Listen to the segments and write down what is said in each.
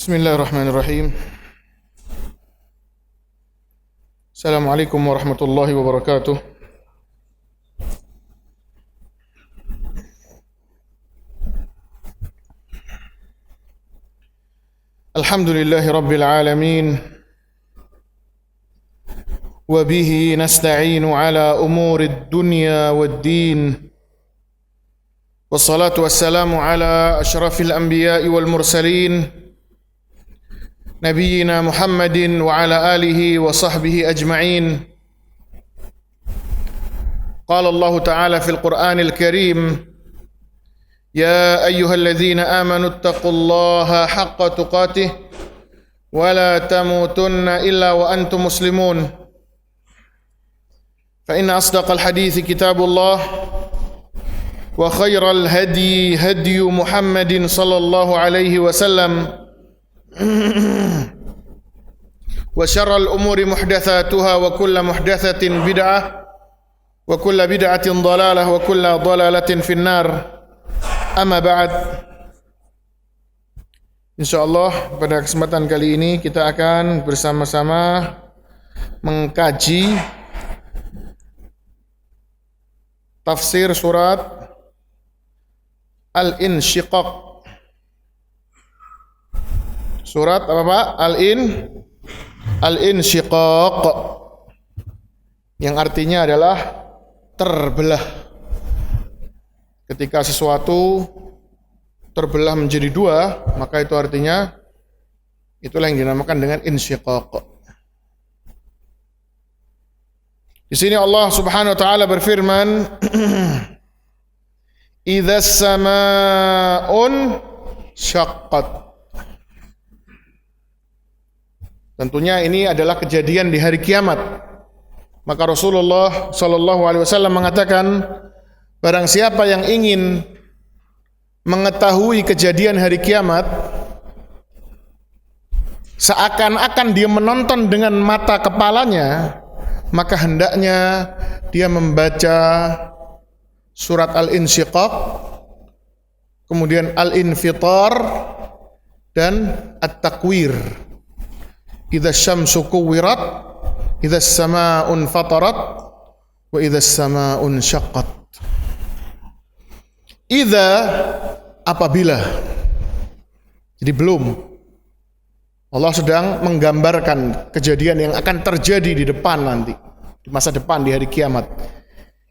Bismillahirrahmanirrahim. Assalamualaikum warahmatullahi wabarakatuh. Alhamdulillahi rabbil alamin. Wa bihi nasta'inu ala umurid dunya waddin. Wassalatu wassalamu ala asyrafil anbiya'i wal mursalin. نبينا محمد وعلى آله وصحبه أجمعين. قال الله تعالى في القرآن الكريم: يا أيها الذين آمنوا اتقوا الله حق تقاته ولا تموتن إلا وأنتم مسلمون. فإن أصدق الحديث كتاب الله وخير الهدي هدي محمد صلى الله عليه وسلم وشر الأمور محدثاتها وكل محدثة بدعة وكل بدعة ضلالة وكل ضلالة في النار. أما بعد, insyaallah pada kesempatan kali ini kita akan bersama-sama mengkaji tafsir surat Al-Insyiqaq. Surat apa Pak? Al-Insyiqaq, yang artinya adalah terbelah. Ketika sesuatu terbelah menjadi dua, maka itu artinya itulah yang dinamakan dengan insyiqaq. Di sini Allah Subhanahu wa taala berfirman, "Idzas samaa'un syaqqat." Tentunya ini adalah kejadian di hari kiamat. Maka Rasulullah sallallahu alaihi wasallam mengatakan, barang siapa yang ingin mengetahui kejadian hari kiamat, seakan-akan dia menonton dengan mata kepalanya, maka hendaknya dia membaca surat Al-Insyiqaq, kemudian Al-Infitar dan At-Takwir. Idza syamsu kuwirat, idza samaa'un fatarat, wa idza samaa'un syaqqat. Idza, apabila. Jadi belum. Allah sedang menggambarkan kejadian yang akan terjadi di depan nanti, di masa depan, di hari kiamat.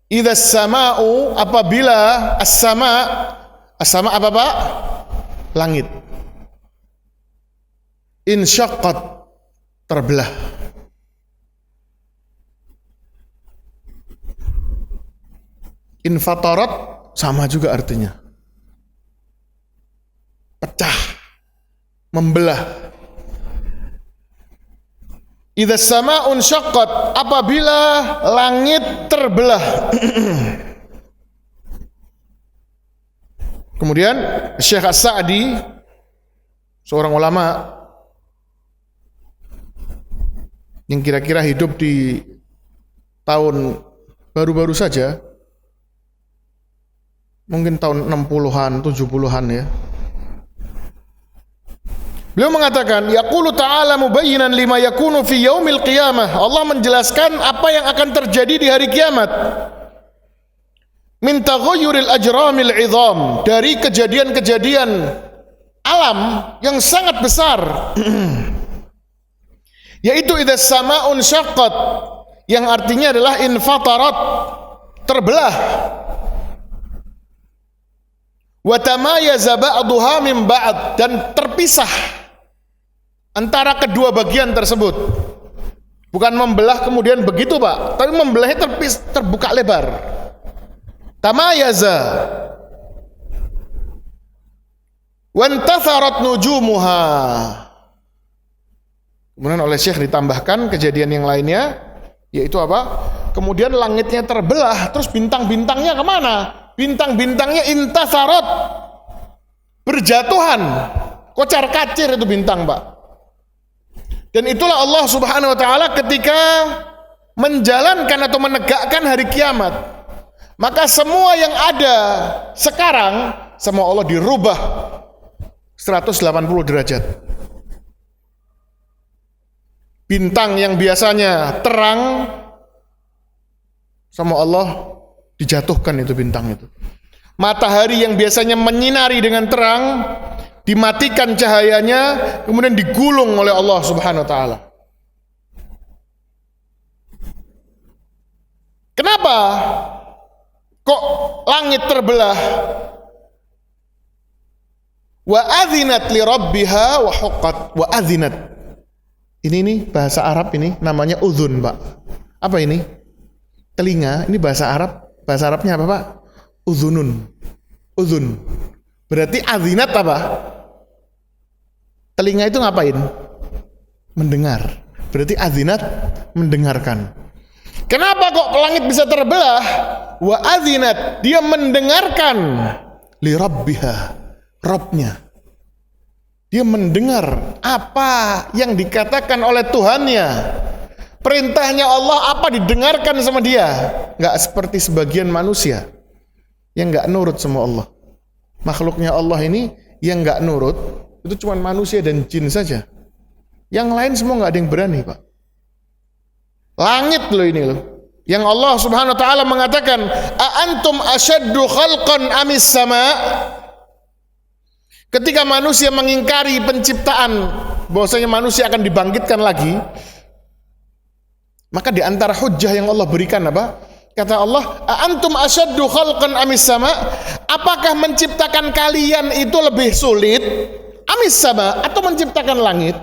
Idza samaa'u, apabila as-sama' apa Pak? Langit. Insyaqqat, terbelah. Infatarat sama juga artinya, pecah, membelah. Idza samaa'un syaqqat, apabila langit terbelah. Kemudian Syekh As-Sa'di, seorang ulama yang kira-kira hidup di tahun baru-baru saja, mungkin tahun 60-an, 70-an ya. Beliau mengatakan, yaqulu ta'ala mubayyinan lima yakunu fi yaumil qiyamah. Allah menjelaskan apa yang akan terjadi di hari kiamat. Min taghayyuril ajramil 'idham, dari kejadian-kejadian alam yang sangat besar. Yaitu idzas samaa'un syaqqat, yang artinya adalah infatarat, terbelah. Wa tamayaza ba'daha min ba'd, dan terpisah antara kedua bagian tersebut. Bukan membelah kemudian begitu Pak, tapi membelahnya terbuka lebar. Tamayaza. Wa intatharat nujumuha. Kemudian oleh Syekh ditambahkan kejadian yang lainnya, yaitu apa? Kemudian langitnya terbelah, terus bintang-bintangnya kemana? Bintang-bintangnya intatharat, berjatuhan, kocar kacir itu bintang Pak. Dan itulah Allah Subhanahu wa taala ketika menjalankan atau menegakkan hari kiamat, maka semua yang ada sekarang, semua Allah dirubah 180 derajat. Bintang yang biasanya terang, sama Allah dijatuhkan itu bintang itu. Matahari yang biasanya menyinari dengan terang, dimatikan cahayanya, kemudian digulung oleh Allah Subhanahu wa taala. Kenapa kok langit terbelah? Wa adzinat li rabbiha wa huqqat. Wa adzinat. Ini bahasa Arab ini namanya uzun, Pak. Apa ini? Telinga. Ini bahasa Arab. Bahasa Arabnya apa, Pak? Uzunun. Uzun. Berarti adzinat apa? Telinga itu ngapain? Mendengar. Berarti adzinat mendengarkan. Kenapa kok langit bisa terbelah? Wa adzinat, dia mendengarkan li rabbiha, Rabbnya. Dia mendengar apa yang dikatakan oleh Tuhannya. Perintahnya Allah apa didengarkan sama dia. Gak seperti sebagian manusia yang gak nurut sama Allah. Makhluknya Allah ini yang gak nurut itu cuma manusia dan jin saja. Yang lain semua gak ada yang berani, Pak. Langit loh ini loh. Yang Allah Subhanahu wa taala mengatakan, "A antum asyaddu khalqan amis sama?" Ketika manusia mengingkari penciptaan, bahwasanya manusia akan dibangkitkan lagi, maka di antara hujjah yang Allah berikan apa? Kata Allah, "A antum asyaddu khalqan amis sama?" Apakah menciptakan kalian itu lebih sulit? Amis sama atau menciptakan langit?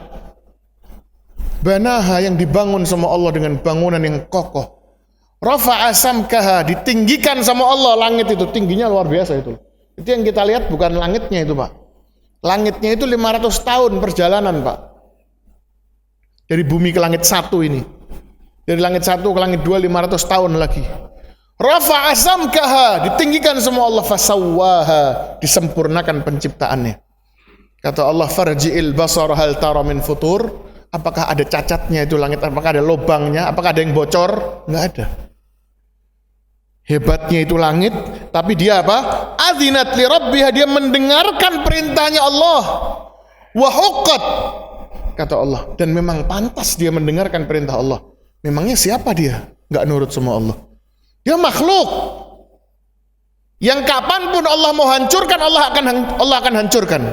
Banaha yang dibangun sama Allah dengan bangunan yang kokoh. Rafa'a samkaha, ditinggikan sama Allah langit itu, tingginya luar biasa itu. Itu yang kita lihat bukan langitnya itu, Pak. Langitnya itu 500 tahun perjalanan, Pak. Dari bumi ke langit satu ini. Dari langit satu ke langit dua 500 tahun lagi. Rafa'a samkaha, ditinggikan sama Allah, fasawwaha, disempurnakan penciptaannya. Kata Allah, farji'il basar hal tara min futur. Apakah ada cacatnya itu langit? Apakah ada lubangnya? Apakah ada yang bocor? Enggak ada. Hebatnya itu langit, tapi dia apa? Adzinat li rabbiha, dia mendengarkan perintahnya Allah. Wa huqqat, kata Allah, dan memang pantas dia mendengarkan perintah Allah. Memangnya siapa dia? Enggak nurut sama Allah. Dia makhluk yang kapanpun Allah mau hancurkan, Allah akan hancurkan.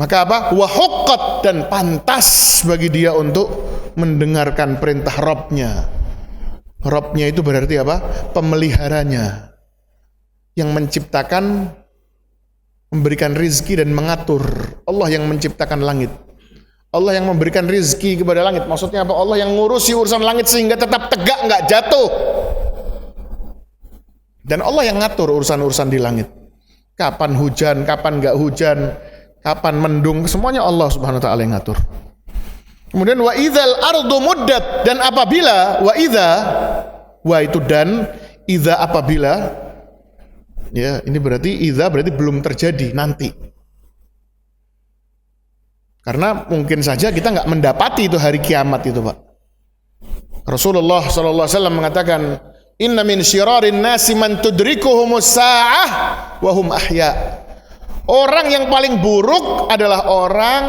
Maka apa? Wa huqqat, dan pantas bagi dia untuk mendengarkan perintah Rabbnya. Rabbnya itu berarti apa? Pemeliharanya, yang menciptakan, memberikan rizki dan mengatur. Allah yang menciptakan langit, Allah yang memberikan rizki kepada langit. Maksudnya apa? Allah yang ngurusi urusan langit sehingga tetap tegak, nggak jatuh. Dan Allah yang ngatur urusan-urusan di langit. Kapan hujan, kapan nggak hujan, kapan mendung, semuanya Allah Subhanahu wa taala yang ngatur. Kemudian wa idzal ardu muddat, dan apabila, wa itu dan, idza apabila, ya ini berarti idza berarti belum terjadi, nanti. Karena mungkin saja kita nggak mendapati itu hari kiamat itu, Pak. Rasulullah SAW mengatakan, inna min syirarin nasi man tudrikuhumus sa'ah wa hum ahya. Orang yang paling buruk adalah orang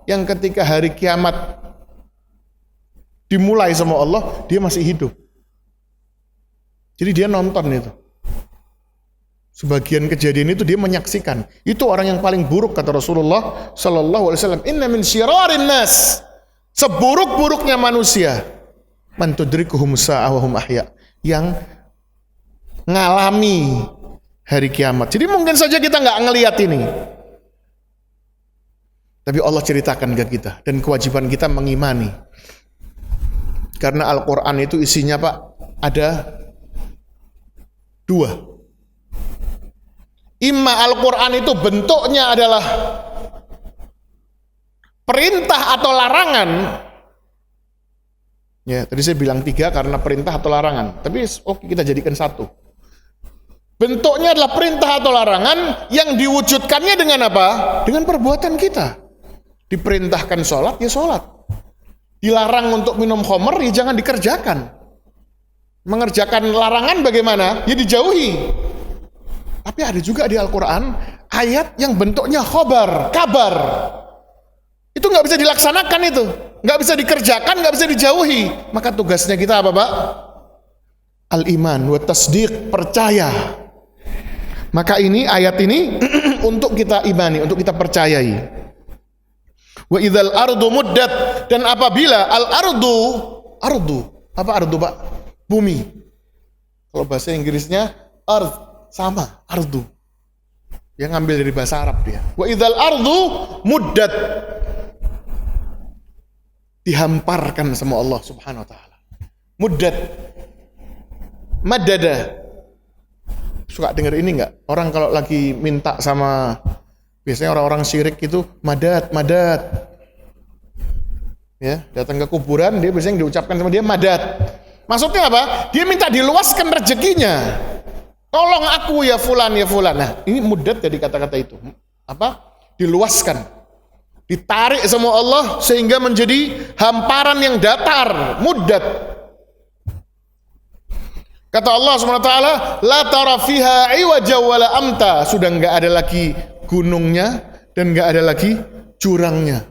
yang ketika hari kiamat dimulai sama Allah, dia masih hidup. Jadi dia nonton itu. Sebagian kejadian itu dia menyaksikan. Itu orang yang paling buruk, kata Rasulullah sallallahu alaihi wasallam. Inna min syirarin nas, seburuk-buruknya manusia, man tudrikuhum sa'ah wa hum ahya, yang ngalami hari kiamat. Jadi mungkin saja kita nggak ngelihat ini, tapi Allah ceritakan ke kita, dan kewajiban kita mengimani. Karena Al-Quran itu isinya, Pak, ada dua. Imma Al-Quran itu bentuknya adalah perintah atau larangan. Ya, tadi saya bilang 3 karena perintah atau larangan. Tapi oke, kita jadikan 1. Bentuknya adalah perintah atau larangan yang diwujudkannya dengan apa? Dengan perbuatan kita. Diperintahkan sholat, ya sholat. Dilarang untuk minum khamr, ya jangan dikerjakan. Mengerjakan larangan bagaimana? Ya dijauhi. Tapi ada juga di Al-Quran ayat yang bentuknya khobar, kabar. Itu nggak bisa dilaksanakan itu, nggak bisa dikerjakan, nggak bisa dijauhi. Maka tugasnya kita apa, Pak? Al-iman wa tasdiq, percaya. Maka ini ayat ini untuk kita imani, untuk kita percayai. Wa idzal ardu muddat, dan apabila al-ardu, apa ardu, Pak? Bumi. Kalau bahasa Inggrisnya ard, sama, ardu. Dia ngambil dari bahasa Arab dia. Wa idzal ardu muddat, dihamparkan sama Allah Subhanahu wa taala. Muddat, madada. Suka dengar ini enggak? Orang kalau lagi minta sama, biasanya orang-orang syirik itu madat. Ya, datang ke kuburan, dia biasanya diucapkan sama dia madat. Maksudnya apa? Dia minta diluaskan rezekinya. Tolong aku ya fulan. Nah, ini muddat jadi kata-kata itu. Apa? Diluaskan. Ditarik sama Allah sehingga menjadi hamparan yang datar, muddat. Kata Allah SWT, la tara fiha iwaja wala amta. Sudah enggak ada lagi gunungnya dan enggak ada lagi jurangnya.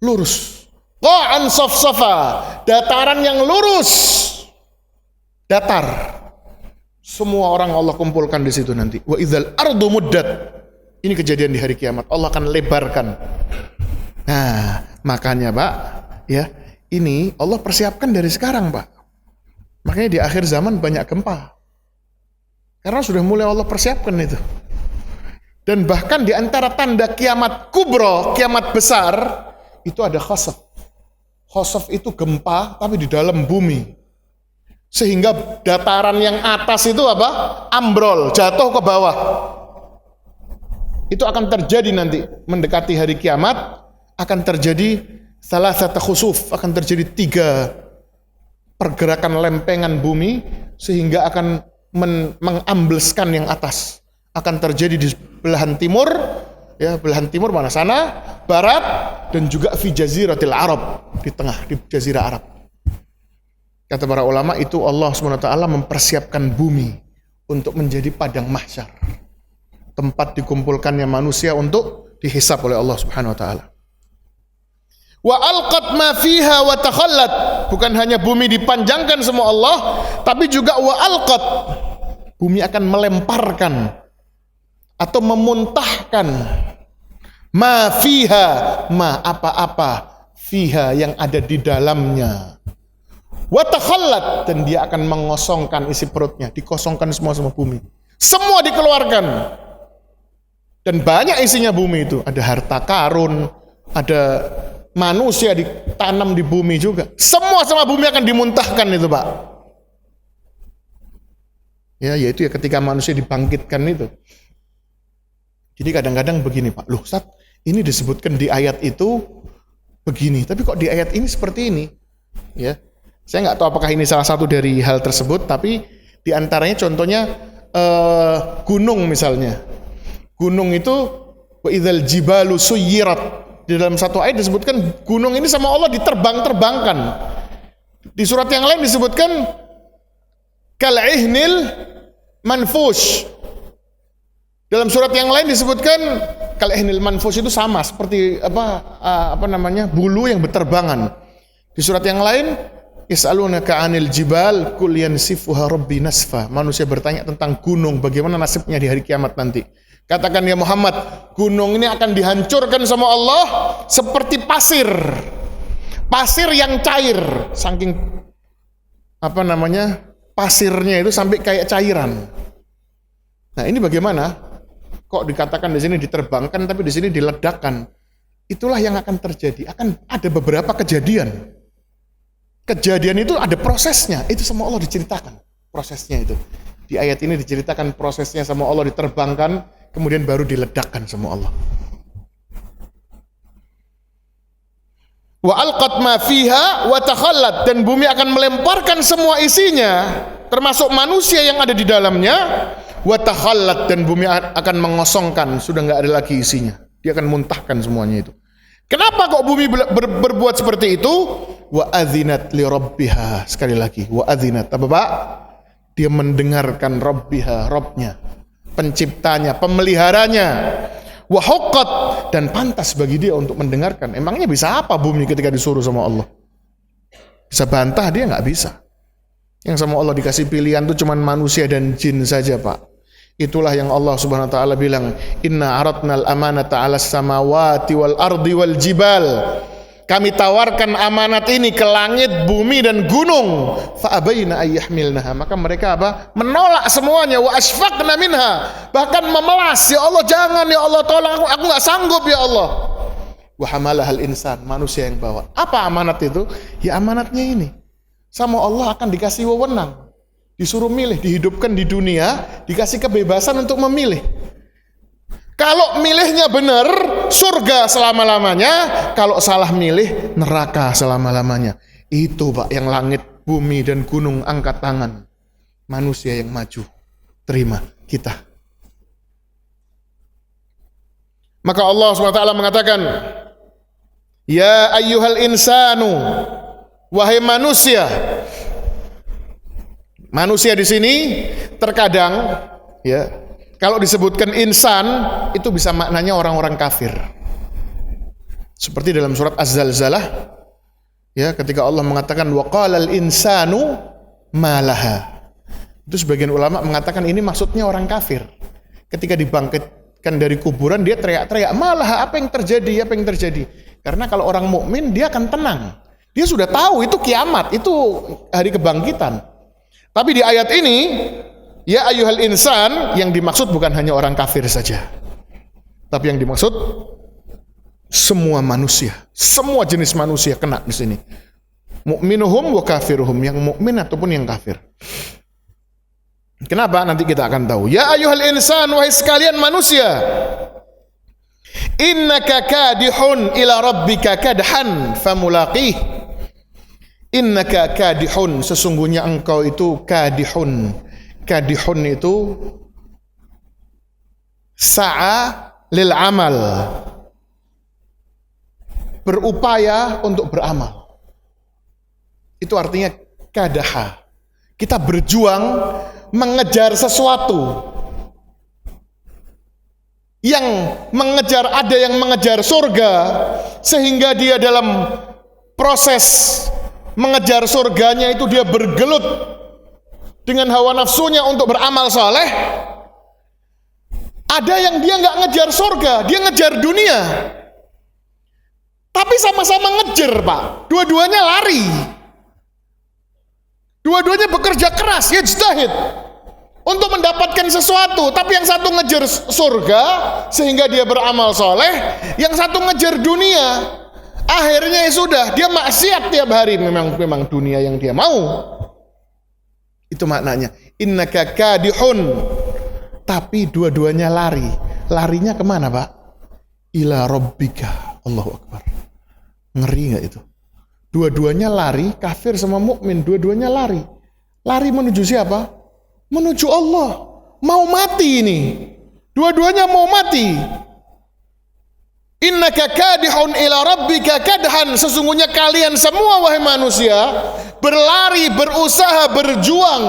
Lurus. Qa'an safsafa, dataran yang lurus. Datar. Semua orang Allah kumpulkan di situ nanti. Wa idzal ardu muddat. Ini kejadian di hari kiamat. Allah akan lebarkan. Nah, makanya Pak, ya, ini Allah persiapkan dari sekarang, Pak. Makanya di akhir zaman banyak gempa. Karena sudah mulai Allah persiapkan itu. Dan bahkan di antara tanda kiamat kubro, kiamat besar, itu ada khasaf. Khasaf itu gempa tapi di dalam bumi. Sehingga dataran yang atas itu apa? Ambrol, jatuh ke bawah. Itu akan terjadi nanti mendekati hari kiamat, akan terjadi salah satu khusuf, akan terjadi 3 pergerakan lempengan bumi sehingga akan mengambleskan yang atas. Akan terjadi di belahan timur, ya, belahan timur mana sana, barat, dan juga fi jaziratil Arab, di tengah, di jazirah Arab. Kata para ulama, itu Allah SWT mempersiapkan bumi untuk menjadi padang mahsyar, tempat dikumpulkannya manusia untuk dihisab oleh Allah Subhanahu wa taala. Wa alqat ma fiha wa takhallat, bukan hanya bumi dipanjangkan sama Allah, tapi juga wa alqat, bumi akan melemparkan atau memuntahkan ma fiha, ma apa-apa, fiha yang ada di dalamnya. Wa takhallat, dan dia akan mengosongkan isi perutnya, dikosongkan semua bumi. Semua dikeluarkan. Dan banyak isinya bumi itu, ada harta karun, ada manusia ditanam di bumi juga. Semua sama bumi akan dimuntahkan itu, Pak. Ya, yaitu ya ketika manusia dibangkitkan itu. Jadi kadang-kadang begini, Pak. Loh, Ustaz, ini disebutkan di ayat itu begini, tapi kok di ayat ini seperti ini? Ya. Saya nggak tahu apakah ini salah satu dari hal tersebut, tapi di antaranya contohnya gunung misalnya. Gunung itu wa idzal jibalu suyirat. Di dalam satu ayat disebutkan gunung ini sama Allah diterbang-terbangkan. Di surat yang lain disebutkan kal'ihnil manfush. Dalam surat yang lain disebutkan kal'ihnil manfush itu sama seperti apa namanya, bulu yang berterbangan. Di surat yang lain yas'alunaka 'anil jibal qul yansifuha rabbi nasfa. Manusia bertanya tentang gunung, bagaimana nasibnya di hari kiamat nanti. Katakan ya Muhammad, gunung ini akan dihancurkan sama Allah seperti pasir. Pasir yang cair, saking pasirnya itu sampai kayak cairan. Nah, ini bagaimana? Kok dikatakan di sini diterbangkan tapi di sini diledakkan? Itulah yang akan terjadi. Akan ada beberapa kejadian. Kejadian itu ada prosesnya. Itu sama Allah diceritakan prosesnya itu. Di ayat ini diceritakan prosesnya sama Allah, diterbangkan, kemudian baru diledakkan sama Allah. Wa alqat ma fiha wa takhallat, dan bumi akan melemparkan semua isinya, termasuk manusia yang ada di dalamnya. Wa takhallat, dan bumi akan mengosongkan, sudah enggak ada lagi isinya. Dia akan muntahkan semuanya itu. Kenapa kok bumi berbuat seperti itu? Wa adzinat li rabbiha. Sekali lagi, wa adzinat. Apa, Pak? Dia mendengarkan rabbiha, Rabbnya, penciptanya, pemeliharanya. wa huqqat, dan pantas bagi dia untuk mendengarkan. Emangnya bisa apa bumi ketika disuruh sama Allah? Bisa bantah dia? Nggak bisa. Yang sama Allah dikasih pilihan itu cuma manusia dan jin saja, Pak. Itulah yang Allah Subhanahu wa taala bilang, inna aradnal amanata 'alas samawati wal ardi wal jibal. Kami tawarkan amanat ini ke langit, bumi dan gunung. Fa abaina ayyahmilnaha. Maka mereka apa? Menolak semuanya. Wa asfaqna minha. Bahkan memelas, ya Allah jangan, ya Allah tolong aku enggak sanggup ya Allah. Wa hamalahal insan, manusia yang bawa. Apa amanat itu? Ya amanatnya ini. Sama Allah akan dikasih wewenang. Disuruh milih, dihidupkan di dunia, dikasih kebebasan untuk memilih. Kalau milihnya benar, surga selama-lamanya. Kalau salah milih, neraka selama-lamanya. Itu Pak, yang langit, bumi, dan gunung angkat tangan. Manusia yang maju. Terima kita. Maka Allah SWT mengatakan, ya ayyuhal insanu, wahai manusia. Manusia di sini terkadang, ya, kalau disebutkan insan, itu bisa maknanya orang-orang kafir. Seperti dalam surat Az-Zalzalah, ya, ketika Allah mengatakan waqalal insanu malaha. Itu sebagian ulama mengatakan ini maksudnya orang kafir. Ketika dibangkitkan dari kuburan, dia teriak-teriak, malaha, apa yang terjadi? Apa yang terjadi? Karena kalau orang mukmin dia akan tenang. Dia sudah tahu itu kiamat, itu hari kebangkitan. Tapi di ayat ini, ya ayyuhal insan, yang dimaksud bukan hanya orang kafir saja, tapi yang dimaksud semua manusia, semua jenis manusia kena di sini. Mukminuhum wa kafiruhum, yang mukmin ataupun yang kafir. Kenapa? Nanti kita akan tahu. Ya ayyuhal insan, wahai sekalian manusia, innaka kadihun ila rabbika kadhan famulaqih. Innaka kadihun, sesungguhnya engkau itu kadihun. Kadihun itu sa'a lil amal, berupaya untuk beramal. Itu artinya kadaha. Kita berjuang mengejar sesuatu. Yang mengejar, ada yang mengejar surga, sehingga dia dalam proses mengejar surganya itu dia bergelut dengan hawa nafsunya untuk beramal soleh. Ada yang dia nggak ngejar surga, dia ngejar dunia. Tapi sama-sama ngejar, Pak. Dua-duanya lari. Dua-duanya bekerja keras, yajtahid, untuk mendapatkan sesuatu. Tapi yang satu ngejar surga sehingga dia beramal soleh, yang satu ngejar dunia. Akhirnya ya sudah, dia maksiat tiap hari. Memang dunia yang dia mau. Itu maknanya. Innaka kadihun. Tapi dua-duanya lari. Larinya kemana, Pak? Ila rabbika. Allahu Akbar. Ngeri gak itu? Dua-duanya lari, kafir sama mukmin, dua-duanya lari. Lari menuju siapa? Menuju Allah. Mau mati ini. Dua-duanya mau mati. Innaka kadihun ila rabbika kadhan, sesungguhnya kalian semua wahai manusia berlari, berusaha, berjuang.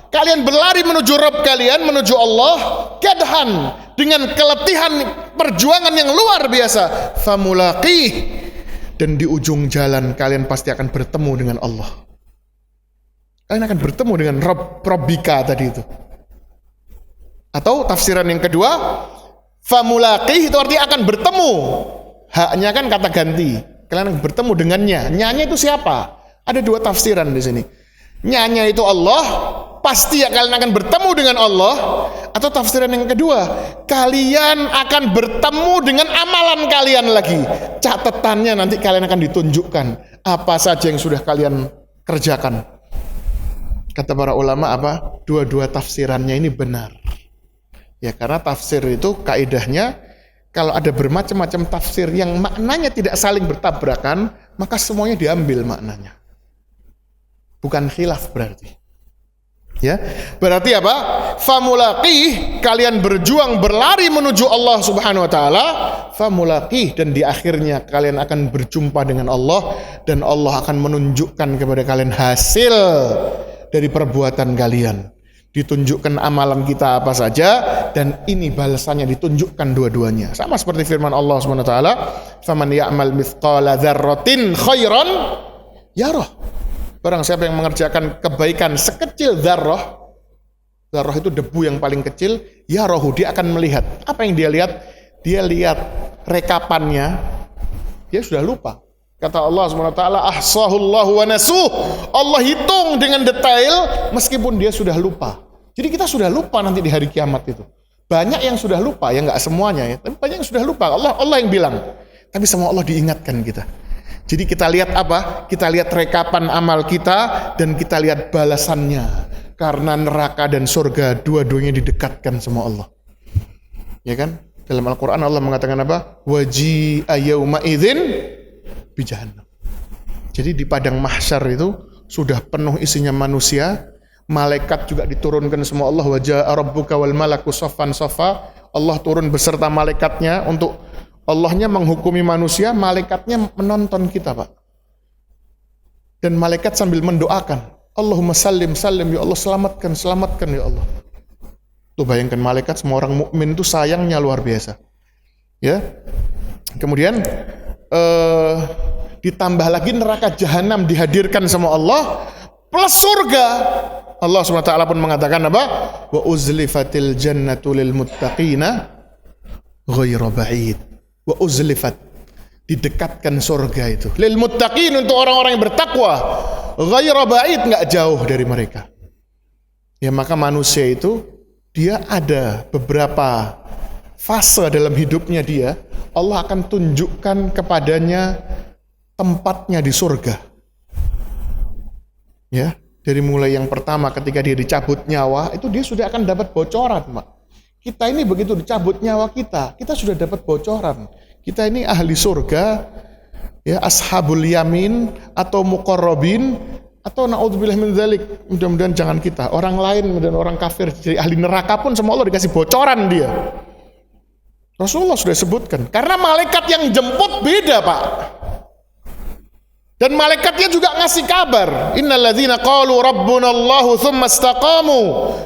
Kalian berlari menuju Rabb kalian, menuju Allah, kadhan, dengan keletihan perjuangan yang luar biasa. Famulaqih, dan di ujung jalan kalian pasti akan bertemu dengan Allah. Kalian akan bertemu dengan Rabbika tadi itu. Atau tafsiran yang kedua, famulaqih itu artinya akan bertemu. Haknya kan kata ganti. Kalian akan bertemu dengannya. Nyanya itu siapa? Ada dua tafsiran di sini. Nyanya itu Allah, pasti ya kalian akan bertemu dengan Allah. Atau tafsiran yang kedua, kalian akan bertemu dengan amalan kalian lagi. Catatannya nanti kalian akan ditunjukkan apa saja yang sudah kalian kerjakan. Kata para ulama apa? Dua-dua tafsirannya ini benar. Ya, karena tafsir itu kaidahnya kalau ada bermacam-macam tafsir yang maknanya tidak saling bertabrakan, maka semuanya diambil maknanya. Bukan khilaf berarti. Ya, berarti apa? Famulaqih, kalian berjuang berlari menuju Allah Subhanahu wa taala, famulaqih, dan di akhirnya kalian akan berjumpa dengan Allah dan Allah akan menunjukkan kepada kalian hasil dari perbuatan kalian. Ditunjukkan amalan kita apa saja, dan ini balasannya ditunjukkan dua-duanya. Sama seperti firman Allah SWT, faman ya'mal mithqala dzarratin khairan yarah. Barang siapa yang mengerjakan kebaikan sekecil dzarrah, dzarrah itu debu yang paling kecil, yarahu, dia akan melihat. Apa yang dia lihat? Dia lihat rekapannya, dia sudah lupa. Kata Allah SWT, ahsahullahu wa nasuh. Allah hitung dengan detail meskipun dia sudah lupa. Jadi kita sudah lupa nanti di hari kiamat itu. Banyak yang sudah lupa, ya nggak semuanya ya, tapi banyak yang sudah lupa. Allah yang bilang. Tapi sama Allah diingatkan kita. Jadi kita lihat apa? Kita lihat rekapan amal kita dan kita lihat balasannya. Karena neraka dan surga dua-duanya didekatkan sama Allah. Ya kan? Dalam Al-Quran Allah mengatakan apa? Waji'a yauma idzin bi jahannam. Jadi di padang mahsyar itu sudah penuh isinya manusia. Malaikat juga diturunkan semua Allah. Waja'a rabbuka wal malaku saffan saffa. Allah turun beserta malaikatnya untuk Allahnya menghukumi manusia, malaikatnya menonton kita, Pak. Dan malaikat sambil mendoakan, Allahumma sallim sallim, ya Allah, selamatkan selamatkan ya Allah. Tuh bayangkan malaikat, semua orang mukmin itu sayangnya luar biasa. Ya. Kemudian ditambah lagi neraka jahanam dihadirkan sama Allah plus surga. Allah SWT pun mengatakan apa? Wa uzlifatil jannatu lil muttaqina ghairu ba'id. Wa uzlifat, didekatkan surga itu lil muttaqin, untuk orang-orang yang bertakwa, ghairu ba'id, enggak jauh dari mereka. Ya, maka manusia itu dia ada beberapa fase dalam hidupnya dia, Allah akan tunjukkan kepadanya tempatnya di surga. Ya, dari mulai yang pertama ketika dia dicabut nyawa, itu dia sudah akan dapat bocoran, Pak. Kita ini begitu dicabut nyawa kita sudah dapat bocoran. Kita ini ahli surga, ya, ashabul yamin atau muqarrabin, atau naudzubillah min dzalik. Mudah-mudahan jangan kita. Orang lain dan orang kafir jadi ahli neraka pun sama Allah dikasih bocoran dia. Rasulullah sudah sebutkan. Karena malaikat yang jemput beda, Pak. Dan malaikatnya juga ngasih kabar. Innalladzina qalu rabbunallahu tsumma istaqamu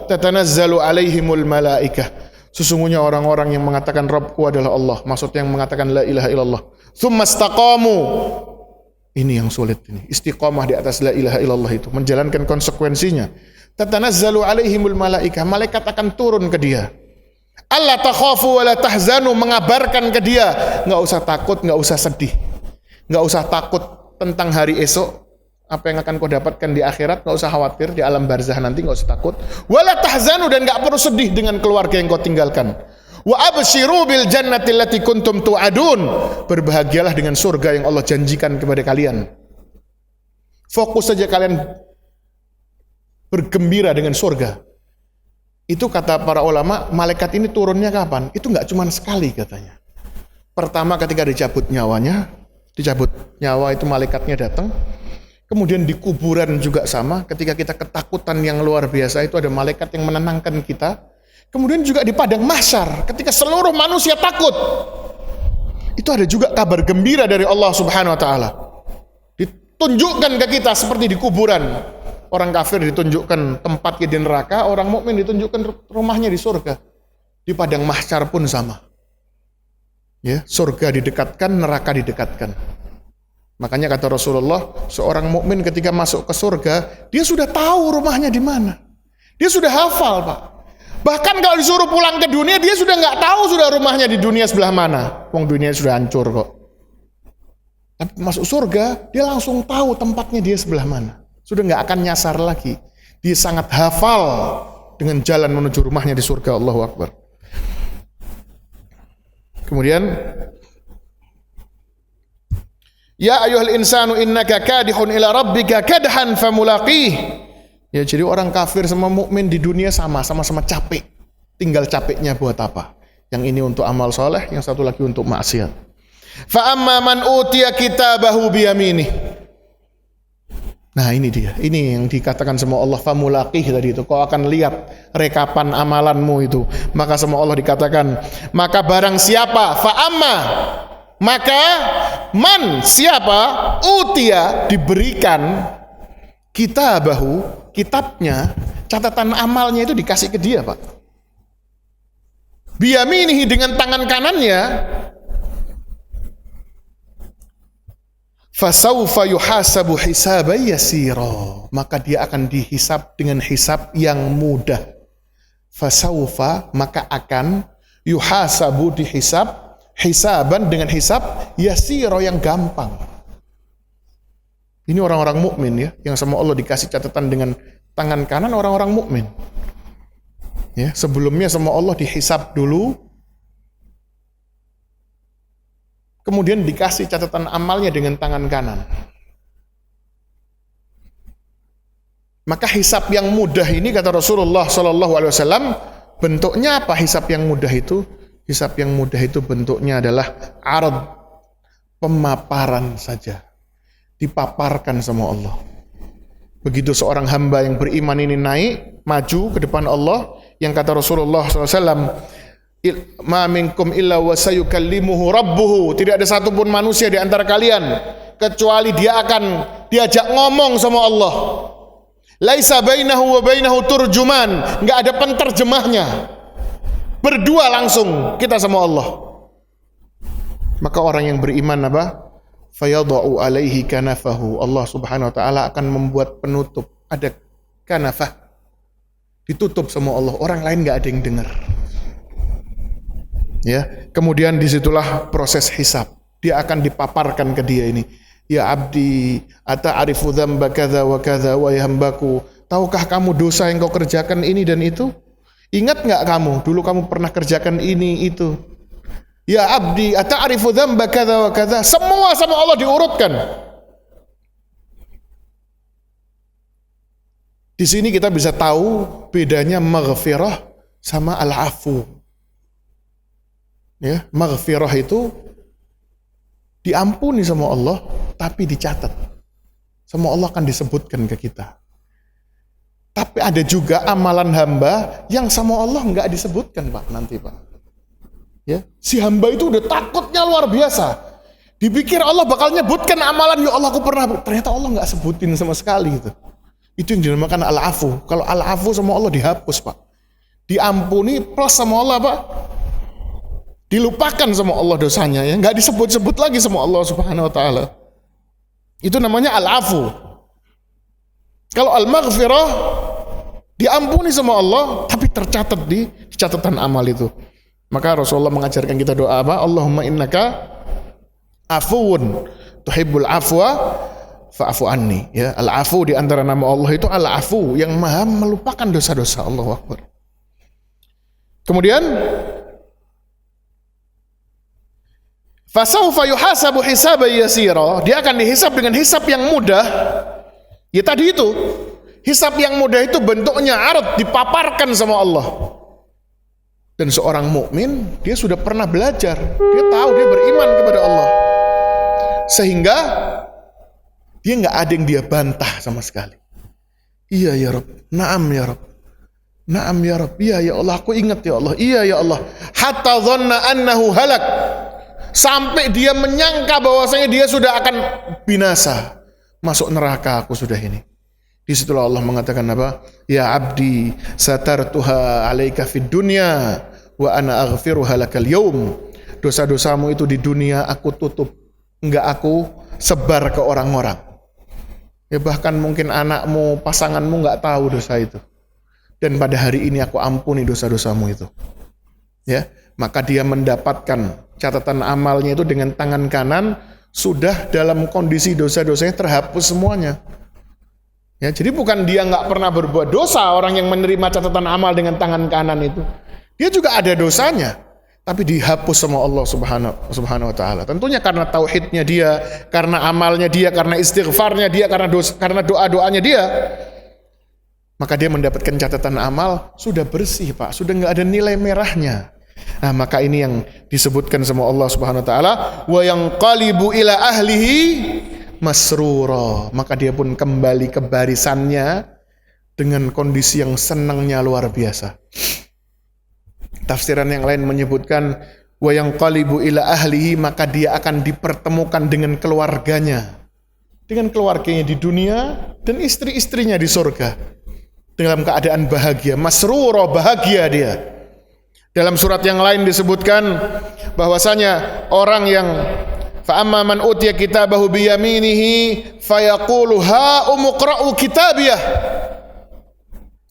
tatanazzalu alaihimul malaikah. Sesungguhnya orang-orang yang mengatakan Rabbku adalah Allah, maksudnya yang mengatakan la ilaha illallah, tsumma istaqamu. Ini yang sulit ini. Istiqamah di atas la ilaha illallah itu, menjalankan konsekuensinya. Tatanazzalu alaihimul malaikah. Malaikat akan turun ke dia. Allah takhafu wa la tahzanu, mengabarkan ke dia, enggak usah takut, enggak usah sedih. Enggak usah takut tentang hari esok, apa yang akan kau dapatkan di akhirat, enggak usah khawatir di alam barzah nanti, enggak usah takut. Wala tahzanu, dan enggak perlu sedih dengan keluarga yang kau tinggalkan. Wa abshiru bil jannati allati kuntum tu'adun, berbahagialah dengan surga yang Allah janjikan kepada kalian. Fokus saja kalian bergembira dengan surga. Itu kata para ulama, malaikat ini turunnya kapan? Itu enggak cuma sekali katanya. Pertama ketika dicabut nyawanya, dicabut nyawa itu malaikatnya datang. Kemudian di kuburan juga sama, ketika kita ketakutan yang luar biasa itu ada malaikat yang menenangkan kita. Kemudian juga di padang mahsyar, ketika seluruh manusia takut, itu ada juga kabar gembira dari Allah Subhanahu wa taala. Ditunjukkan ke kita seperti di kuburan. Orang kafir ditunjukkan tempatnya di neraka, orang mukmin ditunjukkan rumahnya di surga. Di padang mahsyar pun sama. Ya, surga didekatkan, neraka didekatkan. Makanya kata Rasulullah, seorang mukmin ketika masuk ke surga, dia sudah tahu rumahnya di mana. Dia sudah hafal, Pak. Bahkan kalau disuruh pulang ke dunia, dia sudah nggak tahu sudah rumahnya di dunia sebelah mana. Wong dunia sudah hancur kok. Tapi masuk surga, dia langsung tahu tempatnya dia sebelah mana. Sudah nggak akan nyasar lagi. Dia sangat hafal dengan jalan menuju rumahnya di surga. Allahu Akbar. Kemudian, ya ayyuhal insanu innaka kadihun ila rabbika kadhan famulaqih. Ya, jadi orang kafir sama mukmin di dunia sama-sama capek. Tinggal capeknya buat apa? Yang ini untuk amal soleh, yang satu lagi untuk maksiat. Fa amma man utiya kitabahu biyaminih. Nah, ini dia. Ini yang dikatakan sama Allah famulaqih tadi itu. Kau akan lihat rekapan amalanmu itu. Maka sama Allah dikatakan, maka barang siapa fa amma, maka man siapa utiya diberikan kitabahu, kitabnya catatan amalnya itu dikasih ke dia, Pak. Biyaminihi, dengan tangan kanannya. Fasaufa yuhasabu hisaban yasira, maka dia akan dihisab dengan hisab yang mudah. Fasaufa, maka akan, yuhasabu, dihisab, hisaban, dengan hisab yasira, yang gampang. Ini orang-orang mukmin ya, yang sama Allah dikasih catatan dengan tangan kanan, orang-orang mukmin. Ya, sebelumnya sama Allah dihisab dulu, kemudian dikasih catatan amalnya dengan tangan kanan. Maka hisab yang mudah ini, kata Rasulullah SAW, bentuknya apa hisab yang mudah itu? Hisab yang mudah itu bentuknya adalah arad, pemaparan saja. Dipaparkan sama Allah. Begitu seorang hamba yang beriman ini naik, maju ke depan Allah, yang kata Rasulullah SAW, ma minkum illa wa sayukallimuhu rabbuhu, tidak ada satupun manusia di antara kalian kecuali dia akan diajak ngomong sama Allah. Laisa bainahu wa bainahu turjuman, enggak ada penterjemahnya. Berdua langsung kita sama Allah. Maka orang yang beriman apa? Fayadha'u alaihi kanafahu, Allah Subhanahu wa taala akan membuat penutup, ada kanafah, ditutup sama Allah, orang lain enggak ada yang dengar. Ya, kemudian disitulah proses hisab. Dia akan dipaparkan ke dia ini. Ya abdi, ata'arifu dzamba kadza wa kadza, wa hambaku, tahukah kamu dosa yang kau kerjakan ini dan itu? Ingat enggak kamu, dulu kamu pernah kerjakan ini itu? Ya abdi, ata'arifu dzamba kadza wa kadza, semua sama Allah diurutkan. Di sini kita bisa tahu bedanya maghfirah sama al-afu. Ya, maghfirah itu diampuni sama Allah, tapi dicatat. Sama Allah akan disebutkan ke kita. Tapi ada juga amalan hamba yang sama Allah enggak disebutkan, Pak, nanti, Pak. Ya, si hamba itu udah takutnya luar biasa. Dipikir Allah bakal nyebutkan amalan, ya Allah aku pernah, ternyata Allah enggak sebutin sama sekali itu. Itu yang dinamakan al-afu. Kalau al-afu sama Allah dihapus, Pak. Diampuni plus sama Allah, Pak, dilupakan sama Allah dosanya, ya, nggak disebut-sebut lagi sama Allah Subhanahu wa taala. Itu namanya al-afu. Kalau al-maghfirah diampuni sama Allah tapi tercatat di catatan amal itu. Maka Rasulullah mengajarkan kita doa apa? Allahumma innaka afuwun tuhibbul afwa fa'fu anni. Ya, al-afu di antara nama Allah itu al-afu, yang Maha melupakan dosa-dosa. Allahu Akbar. Kemudian fasaufa yuhasabu hisaban yasira, dia akan dihisab dengan hisab yang mudah. Ya tadi itu, hisab yang mudah itu bentuknya arad, dipaparkan sama Allah. Dan seorang mukmin, dia sudah pernah belajar, dia tahu, dia beriman kepada Allah, sehingga dia nggak ada yang dia bantah sama sekali. Iya ya Rabb, naam ya Rabb, naam ya Rabb, iya ya Allah, aku ingat ya Allah, iya ya Allah. Hatta dhanna annahu halak, sampai dia menyangka bahwasanya dia sudah akan binasa, masuk neraka aku sudah ini. Disitulah Allah mengatakan apa? Ya abdi, satartuha alaika fid dunya wa ana aghfiruha lakal yaum. Dosa-dosamu itu di dunia aku tutup, enggak aku sebar ke orang-orang. Ya bahkan mungkin anakmu, pasanganmu enggak tahu dosa itu. Dan pada hari ini aku ampuni dosa-dosamu itu. Ya, maka dia mendapatkan catatan amalnya itu dengan tangan kanan, sudah dalam kondisi dosa-dosanya terhapus semuanya. Ya, jadi bukan dia nggak pernah berbuat dosa, orang yang menerima catatan amal dengan tangan kanan itu, dia juga ada dosanya, tapi dihapus sama Allah Subhanahu wa taala. Tentunya karena tauhidnya dia, karena amalnya dia, karena istighfarnya dia, karena doa-doanya dia. Maka dia mendapatkan catatan amal sudah bersih, Pak, sudah nggak ada nilai merahnya. Nah, maka ini yang disebutkan sama Allah Subhanahu wa taala, wa yanqalibu ila ahlihi masrura, maka dia pun kembali ke barisannya dengan kondisi yang senangnya luar biasa. Tafsiran yang lain menyebutkan wa yanqalibu ila ahlihi, maka dia akan dipertemukan dengan keluarganya di dunia dan istri-istrinya di surga. dalam keadaan bahagia, masrura, bahagia dia. Dalam surat yang lain disebutkan bahwasanya orang yang fa amma man utiya kitabahu bi yaminihi fayaqulu ha umqra'u kitabiyah.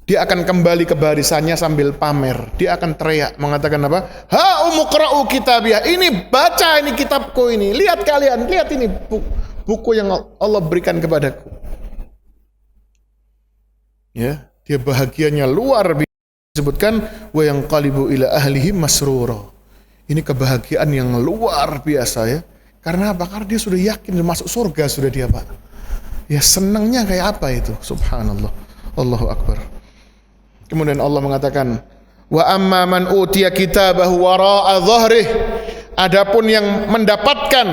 Dia akan kembali ke barisannya sambil pamer. Dia akan teriak mengatakan apa? Ha umqra'u kitabiyah. Ini baca ini kitabku ini. Lihat kalian, lihat ini buku yang Allah berikan kepadaku. Ya. Dia bahagianya luar biasa, disebutkan wa yanqalibu ila ahlihi masrura. Ini kebahagiaan yang luar biasa ya. Karena apa? Karena dia sudah yakin masuk surga sudah dia, Pak. Ya senangnya kayak apa itu? Subhanallah. Allahu akbar. Kemudian Allah mengatakan wa amma man utiya kitabahu wara'a dhahrih. Adapun yang mendapatkan,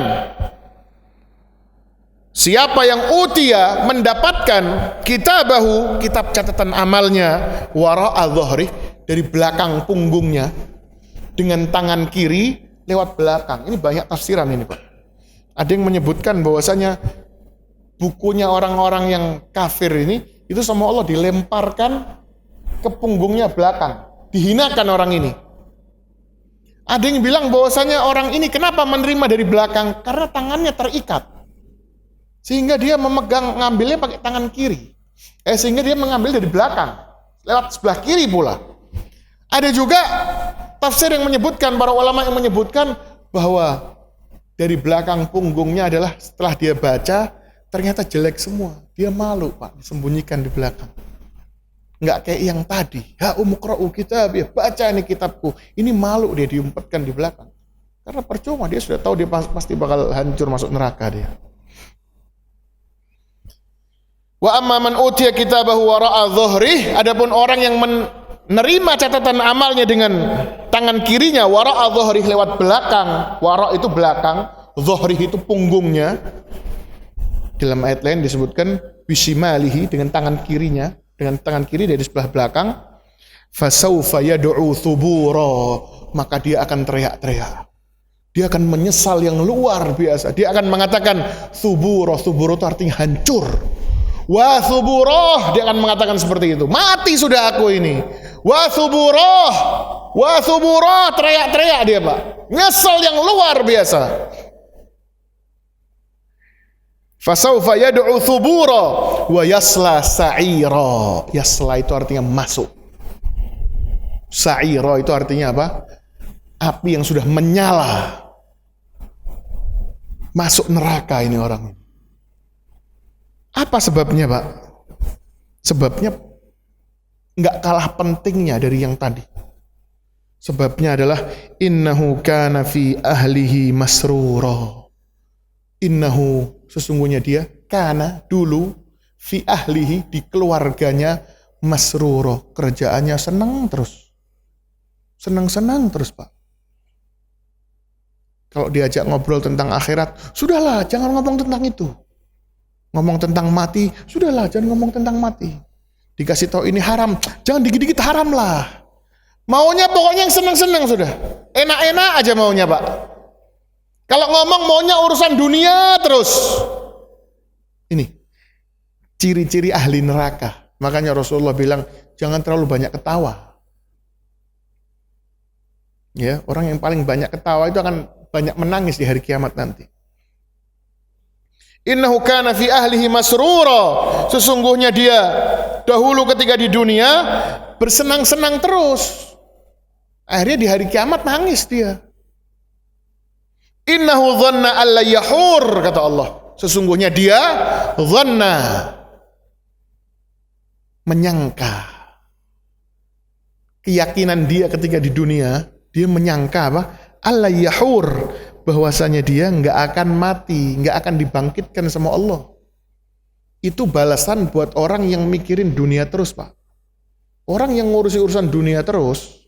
siapa yang utia mendapatkan kitabahu, kitab catatan amalnya, wara'a dhahri, dari belakang punggungnya, dengan tangan kiri lewat belakang. Ini banyak tafsiran ini, Pak. Ada yang menyebutkan bahwasanya bukunya orang-orang yang kafir ini itu sama Allah dilemparkan ke punggungnya belakang, dihinakan orang ini. Ada yang bilang bahwasanya orang ini kenapa menerima dari belakang? Karena tangannya terikat. Sehingga dia ngambilnya pakai tangan kiri. Sehingga dia mengambil dari belakang, lewat sebelah kiri pula. Ada juga tafsir yang menyebutkan, para ulama yang menyebutkan bahwa dari belakang punggungnya adalah setelah dia baca, ternyata jelek semua. Dia malu, Pak, disembunyikan di belakang. Enggak kayak yang tadi. Ha umqra'u kitab, ya baca ini kitabku. Ini malu dia diumpetkan di belakang. Karena percuma, dia sudah tahu dia pasti bakal hancur masuk neraka dia. Wa amma man utiya kitabahu wara'a dhahrih, adapun orang yang menerima catatan amalnya dengan tangan kirinya, wara'a dhahrih, lewat belakang. Wara' itu belakang, dhahrih itu punggungnya. Dalam ayat lain disebutkan bisimalihi, dengan tangan kirinya, dengan tangan kiri dari sebelah belakang. Fasawfa yad'u thubura, maka dia akan teriak-teriak. Dia akan menyesal yang luar biasa. Dia akan mengatakan thubura, thubura itu artinya hancur. Wa thuburah, dia akan mengatakan seperti itu. Mati sudah aku ini. Wa thuburah, teriak-teriak dia, Pak. Nyesel yang luar biasa. Fasawfa yad'u thubura wa yasla sa'ira. Yasla itu artinya masuk. Sa'ira itu artinya apa? Api yang sudah menyala. Masuk neraka ini orang. Apa sebabnya, Pak? Sebabnya nggak kalah pentingnya dari yang tadi. Sebabnya adalah innahu kana fi ahlihi masrura. Innahu, sesungguhnya dia, kana, dulu, fi ahlihi, di keluarganya, masrura, kerjaannya senang terus. Senang-senang terus, Pak. Kalau diajak ngobrol tentang akhirat, sudahlah, jangan ngomong tentang itu. Ngomong tentang mati, sudahlah, jangan ngomong tentang mati. Dikasih tahu ini haram, jangan dikit-dikit haram lah. Maunya pokoknya yang senang-senang sudah. Enak-enak aja maunya, Pak. Kalau ngomong maunya urusan dunia terus. Ini ciri-ciri ahli neraka. Makanya Rasulullah bilang, jangan terlalu banyak ketawa. Ya, orang yang paling banyak ketawa itu akan banyak menangis di hari kiamat nanti. Innahu kana fi ahlihi masrura. Sesungguhnya dia dahulu ketika di dunia bersenang-senang terus. Akhirnya di hari kiamat nangis dia. Innahu dhanna alla yahur, kata Allah. Sesungguhnya dia dhanna, menyangka. Keyakinan dia ketika di dunia, dia menyangka apa? Alla yahur, bahwasanya dia nggak akan mati, nggak akan dibangkitkan sama Allah. Itu balasan buat orang yang mikirin dunia terus, Pak. Orang yang ngurusi urusan dunia terus,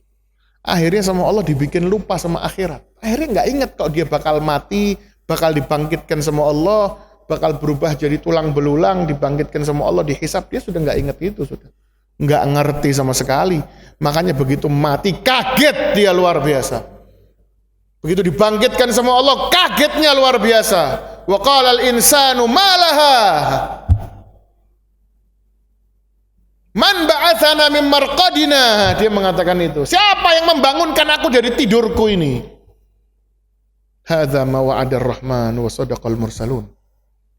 akhirnya sama Allah dibikin lupa sama akhirat. Akhirnya nggak ingat kalau dia bakal mati, bakal dibangkitkan sama Allah, bakal berubah jadi tulang belulang, dibangkitkan sama Allah, dihisap. Dia sudah nggak ingat itu, sudah nggak ngerti sama sekali. Makanya begitu mati kaget dia luar biasa. Begitu dibangkitkan sama Allah, kagetnya luar biasa. Wa qala al-insanu ma laha. Man ba'athana min marqadina. Dia mengatakan itu. Siapa yang membangunkan aku dari tidurku ini? Hadza ma wa'adar rahman wa sadaqal mursalun.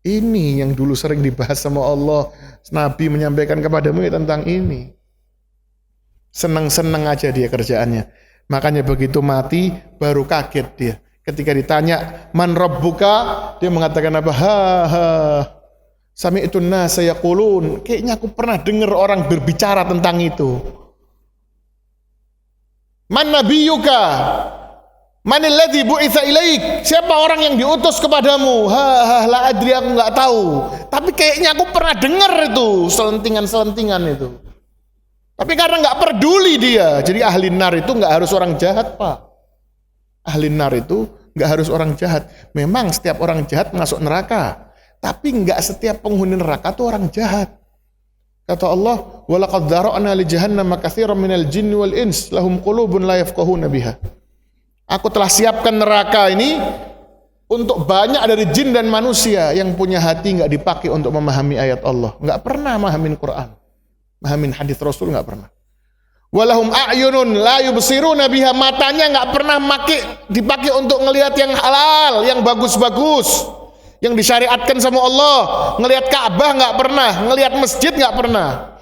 Ini yang dulu sering dibahas sama Allah. Nabi menyampaikan kepadamu tentang ini. Senang-senang aja dia kerjaannya. Makanya begitu mati baru kaget dia. Ketika ditanya man rabbuka, dia mengatakan apa? Sami'tun nasa yaqulun, kayaknya aku pernah dengar orang berbicara tentang itu. Man nabiyuka? Man alladhi bu'itsa ilaik? Siapa orang yang diutus kepadamu? La adri, aku enggak tahu. Tapi kayaknya aku pernah dengar itu, selentingan-selentingan itu. Tapi karena enggak peduli dia, jadi ahli nar itu enggak harus orang jahat, Pak. Ahli nar itu enggak harus orang jahat. Memang setiap orang jahat masuk neraka. Tapi enggak setiap penghuni neraka itu orang jahat. Kata Allah, "Walaqad dzara'na li jahannama katsiran minal jinni wal ins lahum qulubun la yafqahuna biha." Aku telah siapkan neraka ini untuk banyak dari jin dan manusia yang punya hati enggak dipakai untuk memahami ayat Allah, enggak pernah memahamin Quran, memahamin hadis Rasul enggak pernah. Walahum a'yunun la yubsiruna biha, matanya enggak pernah dipakai untuk ngelihat yang halal, yang bagus-bagus, yang disyariatkan sama Allah. Ngelihat Ka'bah nggak pernah, ngelihat masjid nggak pernah.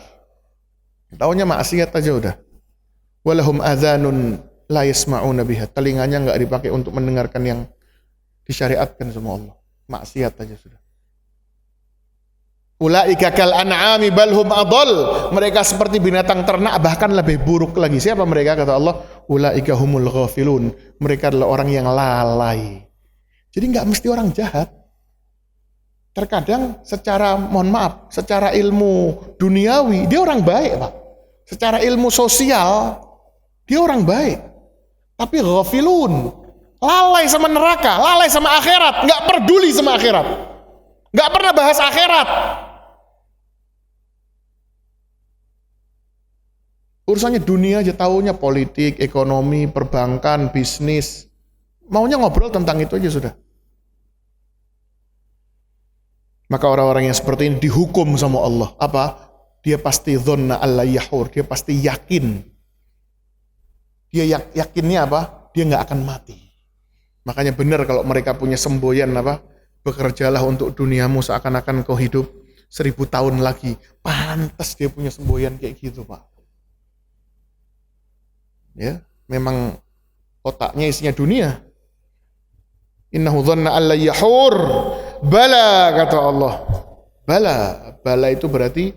Taunya maksiat aja udah. Walahum adzanun la yasma'una biha, telinganya nggak dipakai untuk mendengarkan yang disyariatkan sama Allah. Maksiat aja sudah. Ulaika kal an'ami bal hum adall, mereka seperti binatang ternak bahkan lebih buruk lagi. Siapa mereka? Kata Allah, ulaika humul ghafilun, mereka adalah orang yang lalai. Jadi nggak mesti orang jahat. Terkadang secara, mohon maaf, secara ilmu duniawi, dia orang baik, Pak. Secara ilmu sosial, dia orang baik. Tapi ghafilun, lalai sama neraka, lalai sama akhirat, nggak peduli sama akhirat. Nggak pernah bahas akhirat. Urusannya dunia aja, taunya politik, ekonomi, perbankan, bisnis. Maunya ngobrol tentang itu aja sudah. Maka orang-orang yang seperti ini dihukum sama Allah. Apa? Dia pasti dhanna alla yahur. Dia pasti yakin. Dia yakinnya apa? Dia nggak akan mati. Makanya benar kalau mereka punya semboyan apa? Bekerjalah untuk duniamu seakan-akan kau hidup 1000 tahun lagi. Pantas dia punya semboyan kayak gitu, Pak. Ya, memang otaknya isinya dunia. Innahu dhanna alla yahur. Bala, kata Allah. Bala itu berarti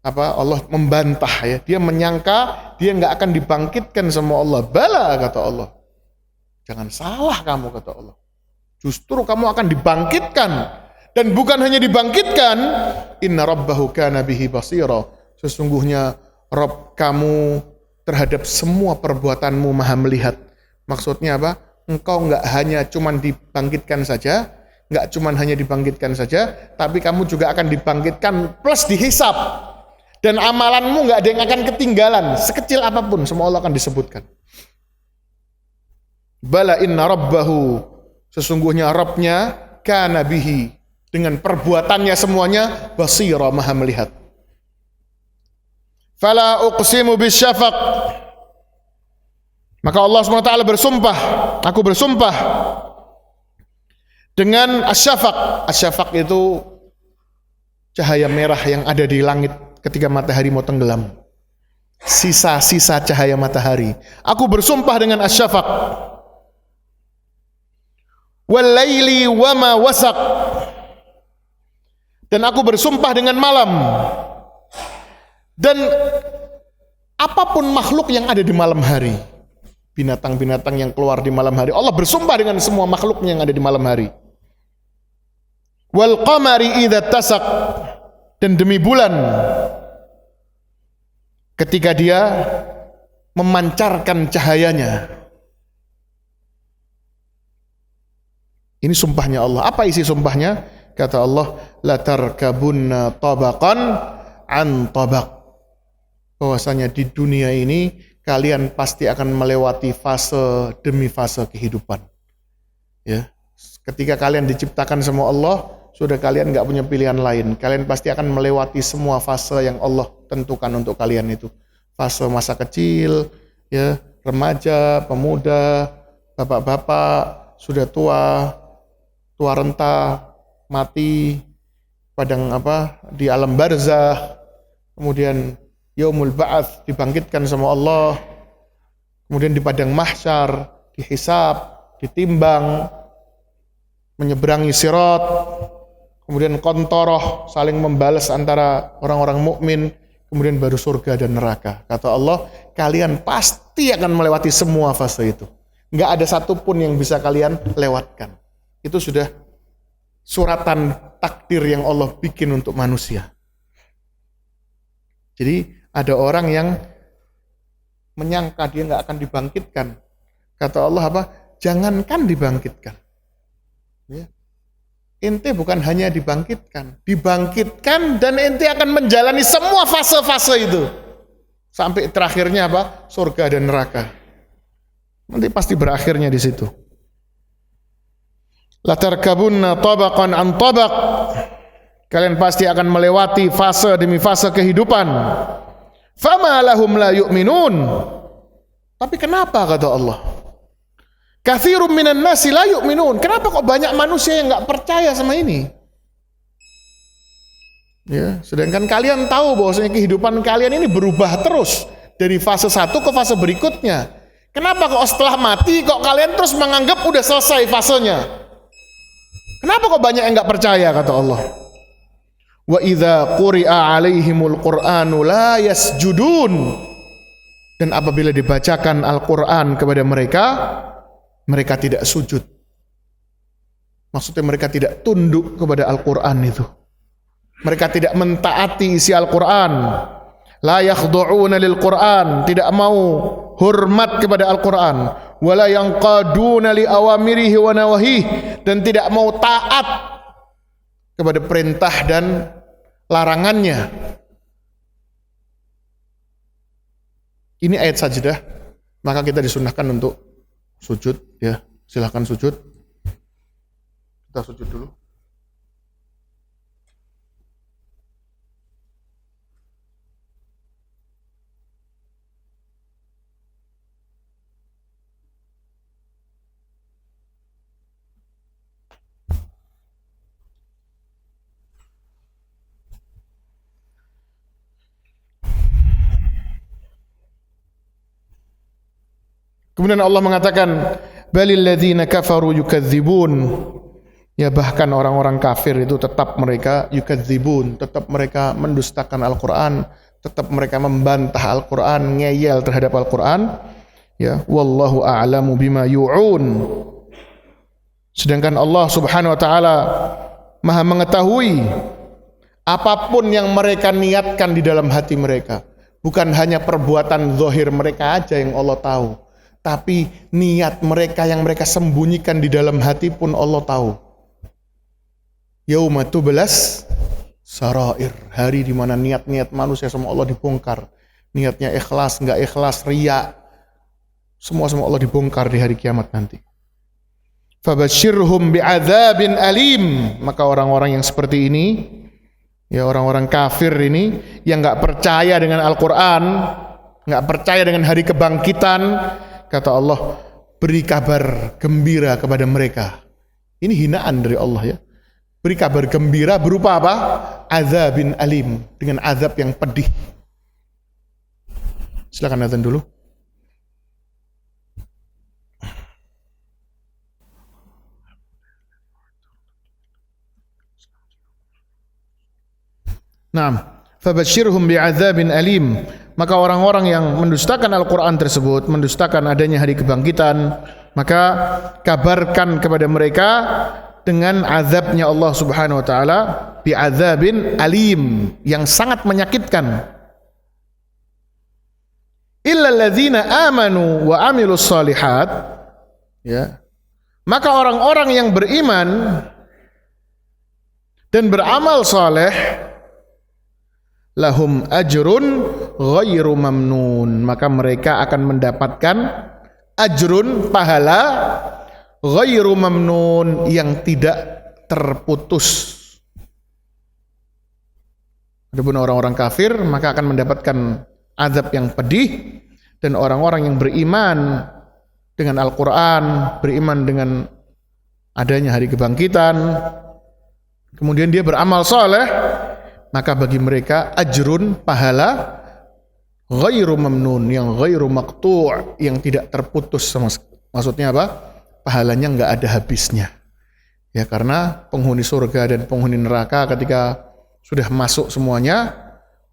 apa? Allah membantah ya. Dia menyangka dia nggak akan dibangkitkan sama Allah. Bala, kata Allah. Jangan salah kamu, kata Allah. Justru kamu akan dibangkitkan. Dan bukan hanya dibangkitkan, inna rabbahu kana bihi basira. Sesungguhnya Rabb kamu terhadap semua perbuatanmu maha melihat. Maksudnya apa? Engkau nggak hanya cuman dibangkitkan saja, nggak cuman hanya dibangkitkan saja, tapi kamu juga akan dibangkitkan plus dihisap. Dan amalanmu nggak ada yang akan ketinggalan, sekecil apapun, semua Allah akan disebutkan. Bala inna rabbahu, sesungguhnya Rabbnya, kana bihi, dengan perbuatannya semuanya, basira, maha melihat. Fala uqsimu bisyafaq. Maka Allah SWT bersumpah, aku bersumpah dengan asyafaq. Asyafaq itu cahaya merah yang ada di langit ketika matahari mau tenggelam. Sisa-sisa cahaya matahari. Aku bersumpah dengan asyafaq. Wal laili wa ma wasaq. Dan aku bersumpah dengan malam. Dan apapun makhluk yang ada di malam hari. Binatang-binatang yang keluar di malam hari. Allah bersumpah dengan semua makhluknya yang ada di malam hari. Wal qamari idza tasaq, dan demi bulan ketika dia memancarkan cahayanya. Ini sumpahnya Allah. Apa isi sumpahnya? Kata Allah, la tarkabunna tabaqan an tabaq. Bahwasanya di dunia ini kalian pasti akan melewati fase demi fase kehidupan. Ya, ketika kalian diciptakan sama Allah, sudah kalian nggak punya pilihan lain. Kalian pasti akan melewati semua fase yang Allah tentukan untuk kalian itu. Fase masa kecil, ya, remaja, pemuda, bapak-bapak, sudah tua, tua renta, mati, di alam barzah, kemudian yaumul ba'ats, dibangkitkan sama Allah, kemudian di padang mahsyar, dihisab, ditimbang, menyeberangi sirat, kemudian kontoroh, saling membalas antara orang-orang mukmin, kemudian baru surga dan neraka. Kata Allah, kalian pasti akan melewati semua fase itu. Nggak ada satupun yang bisa kalian lewatkan. Itu sudah suratan takdir yang Allah bikin untuk manusia. Jadi ada orang yang menyangka dia nggak akan dibangkitkan. Kata Allah apa? Jangankan dibangkitkan. Ya. Ente bukan hanya dibangkitkan dan ente akan menjalani semua fase-fase itu. Sampai terakhirnya apa? Surga dan neraka. Nanti pasti berakhirnya di situ. Latarkabunna tabaqan an tabaq. Kalian pasti akan melewati fase demi fase kehidupan. Fama lahum la yu'minun. Tapi kenapa kata Allah? Katsirun minan nasi la yu'minun. Kenapa kok banyak manusia yang enggak percaya sama ini? Ya, sedangkan kalian tahu bahwasanya kehidupan kalian ini berubah terus dari fase satu ke fase berikutnya. Kenapa kok setelah mati kok kalian terus menganggap udah selesai fasenya? Kenapa kok banyak yang enggak percaya kata Allah? Wa idza quri'a 'alaihimul Qur'anu la yasjudun. Dan apabila dibacakan Al-Qur'an kepada mereka, mereka tidak sujud. Maksudnya mereka tidak tunduk kepada Al-Qur'an itu. Mereka tidak mentaati isi Al-Qur'an. La yakhdu'una lil Qur'an, tidak mau hormat kepada Al-Qur'an. Wala yanqaduna li awamirihi wa nawahihi, dan tidak mau taat kepada perintah dan larangannya. Ini ayat sajdah, maka kita disunahkan untuk sujud, ya. Silahkan sujud. Kita sujud dulu. Kemudian Allah mengatakan, balil ladzina kafaru yukadzibun. Ya, bahkan orang-orang kafir itu tetap mereka yukadzibun, tetap mereka mendustakan Al-Qur'an, tetap mereka membantah Al-Qur'an, ngeyel terhadap Al-Qur'an. Ya, wallahu a'lamu bima yu'un. Sedangkan Allah Subhanahu wa taala Maha mengetahui apapun yang mereka niatkan di dalam hati mereka. Bukan hanya perbuatan zahir mereka aja yang Allah tahu, tapi niat mereka yang mereka sembunyikan di dalam hati pun Allah tahu. Yauma tublas sarair, hari di mana niat-niat manusia sama Allah dibongkar. Niatnya ikhlas, enggak ikhlas, riya, semua Allah dibongkar di hari kiamat nanti. Fabasyirhum bi'adzabin alim. Maka orang-orang yang seperti ini, ya orang-orang kafir ini yang enggak percaya dengan Al-Qur'an, enggak percaya dengan hari kebangkitan, kata Allah, beri kabar gembira kepada mereka. Ini hinaan dari Allah, ya. Beri kabar gembira berupa apa? Azabin alim, dengan azab yang pedih. Silakan azan dulu. Naam, fabasyirhum bi'adzabin alim. Maka orang-orang yang mendustakan Al-Qur'an tersebut, mendustakan adanya hari kebangkitan, maka kabarkan kepada mereka dengan azabnya Allah Subhanahu wa taala, bi'adzabin alim, yang sangat menyakitkan. Illal ladzina amanu wa amilus shalihat, ya. Maka orang-orang yang beriman dan beramal saleh, lahum ajrun ghairu mamnun, maka mereka akan mendapatkan ajrun, pahala, ghairu mamnun, yang tidak terputus. Adapun orang-orang kafir maka akan mendapatkan azab yang pedih, dan orang-orang yang beriman dengan Al-Quran, beriman dengan adanya hari kebangkitan, kemudian dia beramal soleh, maka bagi mereka ajrun, pahala, ghairu mamnun, yang ghairu maqtu', yang tidak terputus sama. Maksudnya apa? Pahalanya nggak ada habisnya. Ya, karena penghuni surga dan penghuni neraka ketika sudah masuk semuanya,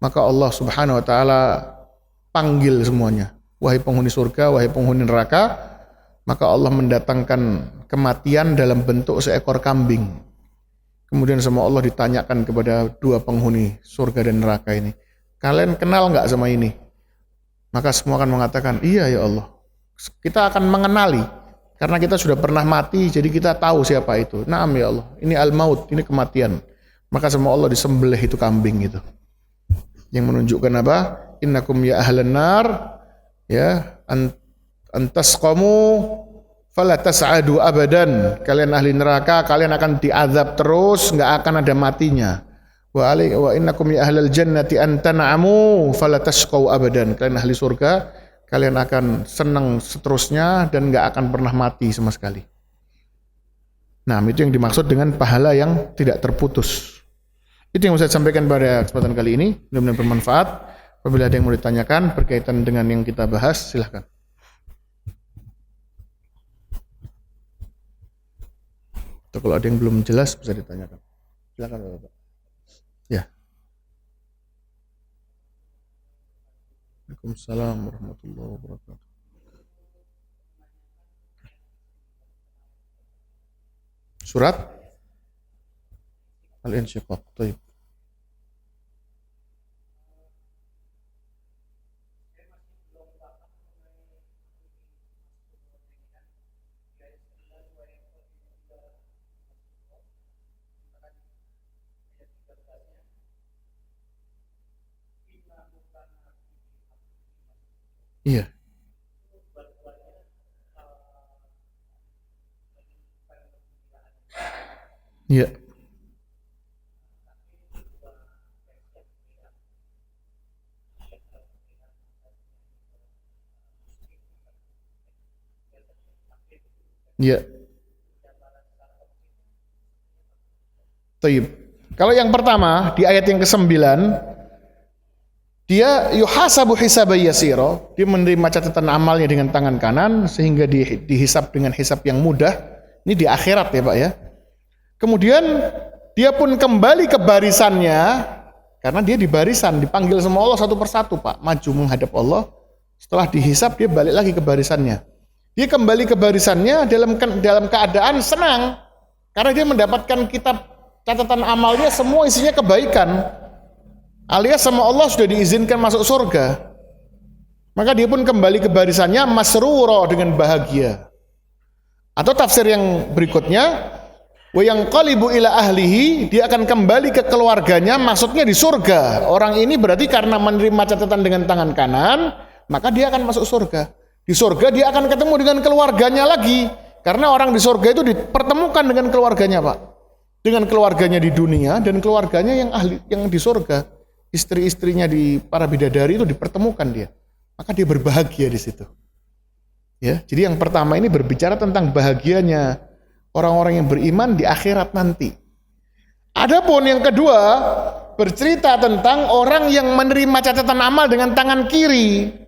maka Allah Subhanahu wa taala panggil semuanya. Wahai penghuni surga, wahai penghuni neraka, maka Allah mendatangkan kematian dalam bentuk seekor kambing. Kemudian sama Allah ditanyakan kepada dua penghuni surga dan neraka ini, kalian kenal nggak sama ini? Maka semua akan mengatakan, iya ya Allah. Kita akan mengenali, karena kita sudah pernah mati, jadi kita tahu siapa itu. Naam ya Allah, ini al-maut, ini kematian. Maka sama Allah disembelih itu kambing itu. Yang menunjukkan apa? Innakum ya ahlan nar, ya, antasqamu fala tas'adu abadan. Kalian ahli neraka, kalian akan diazab terus, enggak akan ada matinya. Wa innakum ya ahlal jannati antana'amu fala tashqau abadan. Kalian ahli surga, kalian akan senang seterusnya dan enggak akan pernah mati sama sekali. Nah, itu yang dimaksud dengan pahala yang tidak terputus. Itu yang saya sampaikan pada kesempatan kali ini. Mudah-mudahan bermanfaat. Apabila ada yang mau ditanyakan berkaitan dengan yang kita bahas, silahkan. Atau kalau ada yang belum jelas bisa ditanyakan. Silahkan Bapak. Ya. Waalaikumsalam warahmatullahi wabarakatuh. Surat Al-Insyiqaq. Baik. Iya. Iya. Iya. Taib. Kalau yang pertama di ayat yang ke-9, dia yuhasabu hisaban yasira, dia menerima catatan amalnya dengan tangan kanan sehingga dihisab dengan hisab yang mudah. Ini di akhirat ya Pak ya. Kemudian dia pun kembali ke barisannya, karena dia di barisan, dipanggil sama Allah satu persatu Pak, maju menghadap Allah. Setelah dihisab dia balik lagi ke barisannya. Dia kembali ke barisannya dalam keadaan senang, karena dia mendapatkan kitab catatan amalnya semua isinya kebaikan, alias sama Allah sudah diizinkan masuk surga. Maka dia pun kembali ke barisannya masrura, dengan bahagia. Atau tafsir yang berikutnya, wa yanqalibu ila ahlihi, dia akan kembali ke keluarganya, maksudnya di surga. Orang ini berarti karena menerima catatan dengan tangan kanan, maka dia akan masuk surga. Di surga dia akan ketemu dengan keluarganya lagi, karena orang di surga itu dipertemukan dengan keluarganya Pak, dengan keluarganya di dunia dan keluarganya yang di surga. Istri-istrinya di para bidadari itu dipertemukan dia, maka dia berbahagia di situ. Ya, jadi yang pertama ini berbicara tentang bahagianya orang-orang yang beriman di akhirat nanti. Adapun yang kedua bercerita tentang orang yang menerima catatan amal dengan tangan kiri.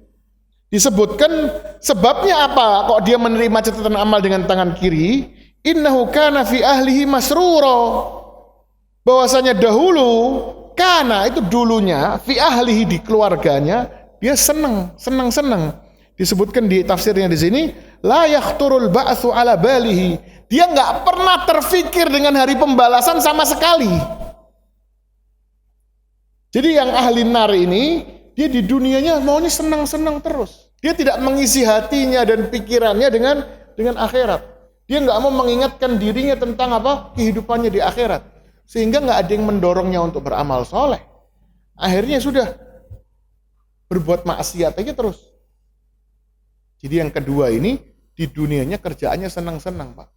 Disebutkan sebabnya apa kok dia menerima catatan amal dengan tangan kiri? Innahu kana fi ahlihi masrura. Bahwasanya dahulu, kana itu dulunya, fi ahlihi di keluarganya, dia senang. Disebutkan di tafsirnya di sini, la yakhturul ba'tsu ala balihi. Dia enggak pernah terfikir dengan hari pembalasan sama sekali. Jadi yang ahli nar ini, dia di dunianya maunya senang-senang terus. Dia tidak mengisi hatinya dan pikirannya dengan akhirat. Dia nggak mau mengingatkan dirinya tentang apa kehidupannya di akhirat, sehingga nggak ada yang mendorongnya untuk beramal soleh. Akhirnya sudah berbuat maksiat aja terus. Jadi yang kedua ini di dunianya kerjaannya senang-senang Pak,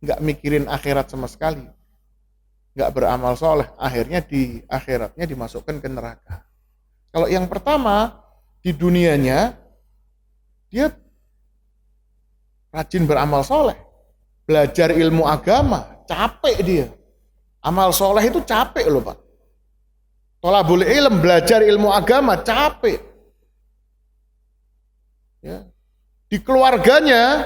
nggak mikirin akhirat sama sekali. nggak beramal soleh, akhirnya di akhiratnya dimasukkan ke neraka. Kalau yang pertama, di dunianya dia rajin beramal soleh, belajar ilmu agama, capek dia. Amal soleh itu capek loh Pak. Thalabul ilm, belajar ilmu agama, capek. Ya. Di keluarganya,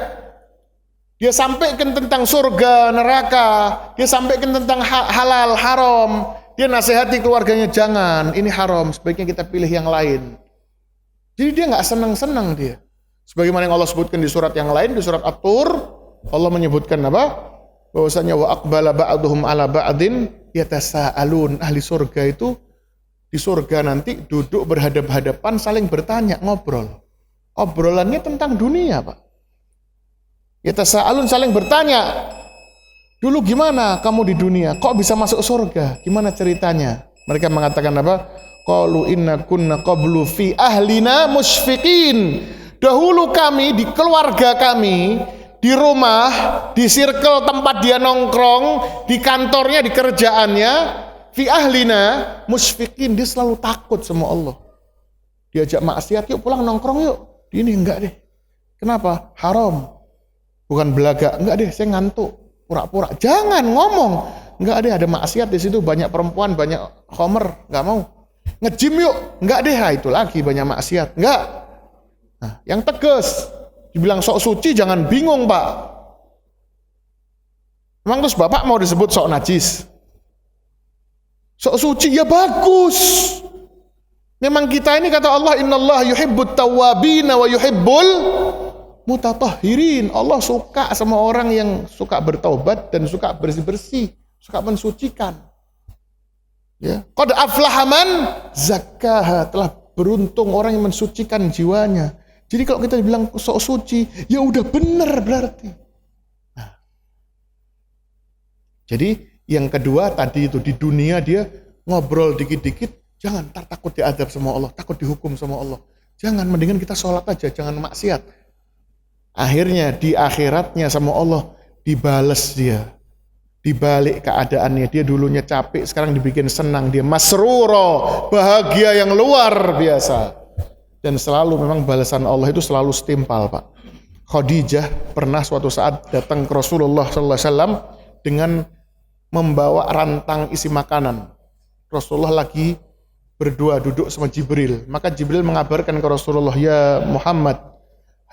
dia sampaikan tentang surga, neraka, dia sampaikan tentang halal, haram, dia nasihati keluarganya, jangan, ini haram, sebaiknya kita pilih yang lain. Jadi dia nggak senang-senang dia. Sebagaimana yang Allah sebutkan di surat yang lain, di surat At-Tur, Allah menyebutkan apa? Bahwasanya wa aqbala ba'duhum ala ba'din yatasaalun. Ahli surga itu di surga nanti duduk berhadap-hadapan saling bertanya, ngobrol. Obrolannya tentang dunia, Pak. Yatasaalun, saling bertanya. Dulu gimana kamu di dunia? Kok bisa masuk surga? Gimana ceritanya? Mereka mengatakan apa? Qalu inna kunna qablu fi ahlina musyfiqin. Dahulu kami di keluarga kami, di rumah, di circle tempat dia nongkrong, di kantornya, di kerjaannya, fi ahlina musyfiqin, dia selalu takut sama Allah. Diajak maksiat, yuk pulang nongkrong yuk. Ini enggak deh. Kenapa? Haram. Bukan belaga. Enggak deh, saya ngantuk. Pura-pura. Jangan ngomong. Enggak deh, ada maksiat di situ, banyak perempuan, banyak khamr, enggak mau. Nge-gym yuk. Enggak deh, itu lagi banyak maksiat. Enggak. Nah, yang tegas. Dibilang sok suci jangan bingung, Pak. Memang terus Bapak mau disebut sok najis? Sok suci ya bagus. Memang kita ini kata Allah, innallaha yuhibbut tawwabina wa yuhibbul mutatahhirin. Allah suka sama orang yang suka bertaubat dan suka bersih-bersih, suka mensucikan. Ya, qad aflaha man zakkaha, telah beruntung orang yang mensucikan jiwanya. Jadi kalau kita bilang sok suci, ya udah benar berarti. Nah. Jadi yang kedua tadi itu di dunia dia ngobrol dikit-dikit, jangan ntar takut diadab sama Allah, takut dihukum sama Allah. Jangan, mendingan kita sholat aja, jangan maksiat. Akhirnya di akhiratnya sama Allah dibales dia. Dibalik keadaannya, dia dulunya capek, sekarang dibikin senang, dia masruro, bahagia yang luar biasa. Dan selalu memang balasan Allah itu selalu setimpal, Pak. Khadijah pernah suatu saat datang ke Rasulullah SAW dengan membawa rantang isi makanan. Rasulullah lagi berdua duduk sama Jibril. Maka Jibril mengabarkan ke Rasulullah, ya Muhammad,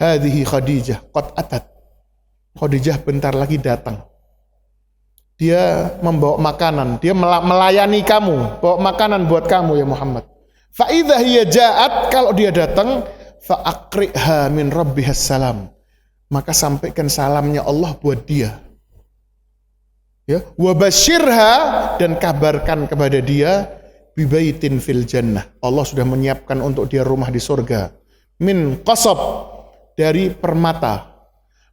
hadhihi Khadijah, qad atat. Khadijah bentar lagi datang. Dia membawa makanan, dia melayani kamu, bawa makanan buat kamu ya Muhammad. Fa idza hiya ja'at, kalau dia datang, fa aqriha min rabbihas salam. Maka sampaikan salamnya Allah buat dia. Ya, wa basyirha, dan kabarkan kepada dia bi baitin fil jannah. Allah sudah menyiapkan untuk dia rumah di surga. Min qasab, dari permata.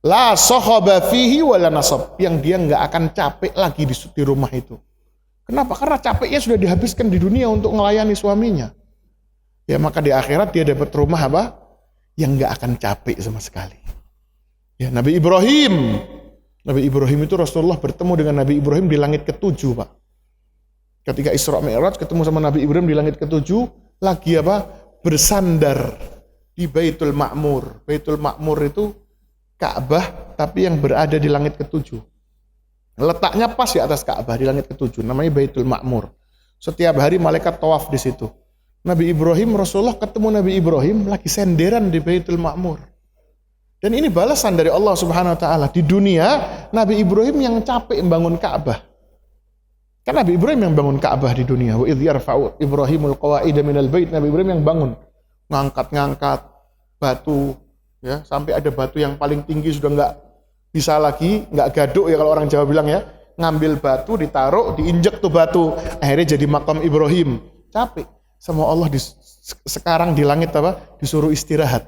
La sakhaba fihi wala nasab, yang dia enggak akan capek lagi di rumah itu. Kenapa? Karena capeknya sudah dihabiskan di dunia untuk melayani suaminya. Ya, maka di akhirat dia dapat rumah apa? Yang enggak akan capek sama sekali. Ya, Nabi Ibrahim itu Rasulullah bertemu dengan Nabi Ibrahim di langit ke-7, Pak. Ketika Isra Mi'raj ketemu sama Nabi Ibrahim di langit ke-7, lagi apa? Bersandar di Baitul Ma'mur. Baitul Ma'mur itu Ka'bah tapi yang berada di langit ke-7. Letaknya pas di atas Ka'bah di langit ke-7, namanya Baitul Ma'mur. Setiap hari malaikat tawaf di situ. Nabi Ibrahim, Rasulullah ketemu Nabi Ibrahim lagi senderan di Baitul Ma'mur. Dan ini balasan dari Allah Subhanahu wa taala. Di dunia Nabi Ibrahim yang capek membangun Ka'bah. Kan Nabi Ibrahim yang bangun Ka'bah di dunia. Wa idh yarfa'u Ibrahimul qawaida minal bait. Nabi Ibrahim yang bangun. Ngangkat batu, ya, sampai ada batu yang paling tinggi sudah enggak bisa lagi, enggak gaduk ya kalau orang Jawa bilang ya. Ngambil batu, ditaruh, diinjek tuh batu. Akhirnya jadi makam Ibrahim. Capek. Sama Allah sekarang di langit apa? Disuruh istirahat.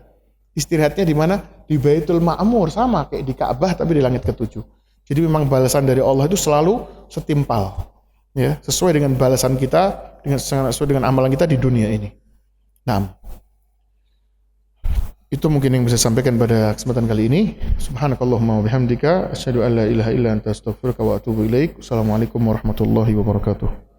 Istirahatnya di mana? Di Baitul Ma'mur, sama kayak di Ka'bah tapi di langit ke-7. Jadi memang balasan dari Allah itu selalu setimpal. Ya, sesuai dengan balasan kita, sesuai dengan amalan kita di dunia ini. Nah, Itu mungkin yang bisa saya sampaikan pada kesempatan kali ini. Subhanakallahumma wa bihamdika asyhadu an la ilaha illa anta astaghfiruka wa atubu ilaik. Assalamualaikum warahmatullahi wabarakatuh.